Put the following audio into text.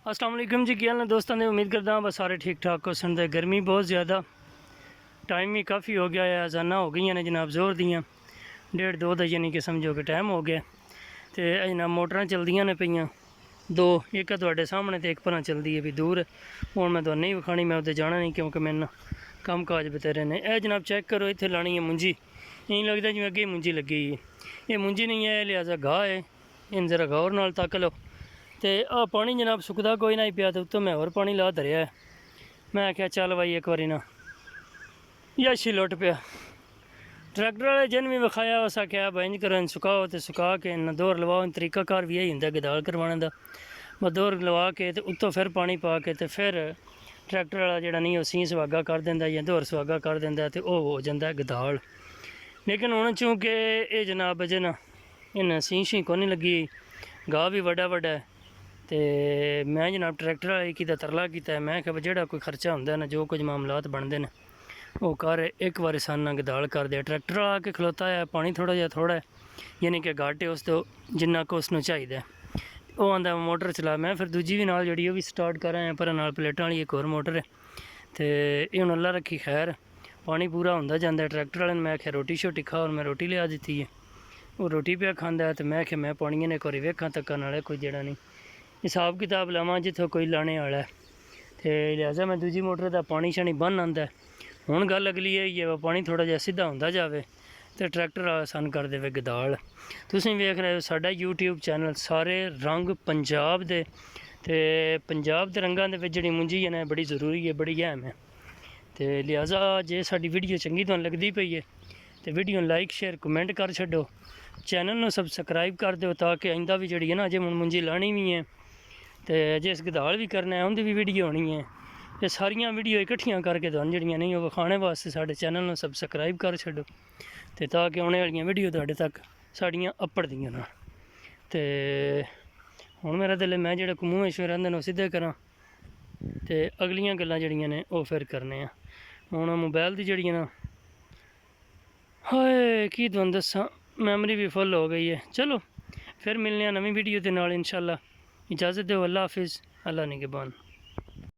अस्सलाम वालेकुम जी, क्या हाल है दोस्तों ने। उम्मीद करता हूँ बस सारे ठीक ठाक हो सन। गर्मी बहुत ज़्यादा, टाइम भी काफ़ी हो गया है, अजाना हो गई ने जनाब जोर दियाँ 1:30-2 दा, यानी कि समझो कि टाइम हो गया। तो जनाब मोटर चलदियाँ ने पईयां दो, एक तुहाडे सामने तो एक भरा चलती है भी दूर। हुण मैं तुहानूं नहीं विखानी, मैं उत्ते जाना नहीं क्योंकि मैंने कम काज बतेरे ने। यह जनाब चेक करो, इत्थे लानी है मुंजी, इं लगता जिवें अगे मुंजी लगी है। ये मुंजी नहीं है, लिहाजा गाह है, इन जरा गौर नाल तक लो। तो आ पानी जनाब सुकदा कोई नहीं पिया, तो उत्तों मैं और पानी ला धरिया है। मैं आख्या चल भाई एक बारी ना यशी लुट पिया। ट्रैक्टर वाले जिन भी विखाया उस आख्या भाई इंज करो, सुकाओ तो सुका के न दोहर लवाओ। तरीका कार भी यही होंदा गदाल करवाने का। मैं दोहर लवा के तो उत्तों फिर पानी पा के तो फिर ट्रैक्टर वाला जोड़ा नहीं सी सुहागा कर देंदा या दोहर सुहागा कर देंदा, तो वह हो जाता गदाल। लेकिन हुण चूँकि ये जनाब वजह ना इन सी को नहीं लगी, गाह भी वड्डा वड्डा है। तो मैं जनाब ट्रैक्टर वाले की तरला किया, मैं क्या जोड़ा कोई खर्चा होंदा ना, जो कुछ मामलात बनते हैं वो कर एक बार साना गदाल कर दिया। ट्रैक्टर आके खलोता है, पानी थोड़ा जिहा थोड़ा है, यानी कि घट है उस तो जिन्ना को उसनूं चाहिए। वो आंदा मोटर चला, मैं फिर दूजी भी नाल जी भी स्टार्ट कर आया, पर नाल प्लेटां वाली एक होर मोटर है। तो ये हुण अल्लाह रखी खैर पानी पूरा होंदा जांदा है। ट्रैक्टर वाले ने मैं आख्या रोटी शोटी खा, और मैं रोटी लिया दी है। वो रोटी पिया खांदा है, तो मैं आख्या मैं पानी ने एक बारी वेखां तक्का नाले कोई जेड़ा नहीं हिसाब किताब लावां जित्थों कोई लाने वाला है। तो लिहाजा मैं दूजी मोटर का पानी शानी बन आंदा है। हुण गल अगली है वह पानी थोड़ा जिहा सीधा होंदा जावे तो ट्रैक्टर आसान कर देवे गदाल। तुसीं वेख रहे हो साडा यूट्यूब चैनल सारे रंग पंजाब दे, ते पंजाब दे रंगां दे विच जिहड़ी मुंजी है ना बड़ी जरूरी है, बड़ी अहम है। तो लिहाजा जे साडी वीडियो चंगी तुहानूं लगदी पई है तो वीडियो लाइक शेयर कमेंट कर छड्डो, चैनल नूं सबसक्राइब कर दो, ताकि आइंदा भी जिहड़ी है ना, जे हुण मुंजी लानी भी है तो जिस गदाल भी करना है उनकी भी वीडियो होनी है। ये सारियां वीडियो इकट्ठियां करके तुहानूं जिहड़ियां नहीं वो विखाने वास्ते साडे चैनल नूं सबसक्राइब कर छड्डो, तो ताकि आने वालियां वीडियो तुहाडे तक साड़ियां अपड़दियां न। तो हुण मेरा दिल मैं जिहड़े मूँह च रहिंदे ने सीधे करां, तो अगलियां गल्लां जिहड़ियां ने वो फिर करने आ। हुण मोबाइल दी जिहड़ी ना हाय की तुहानूं दस्सां, मैमरी भी फुल हो गई है। चलो फिर मिलने नवीं वीडियो के नाल इंशाअल्लाह। इजाज़त दो, अल्लाह हाफिज़, अल्लाह निगहबान।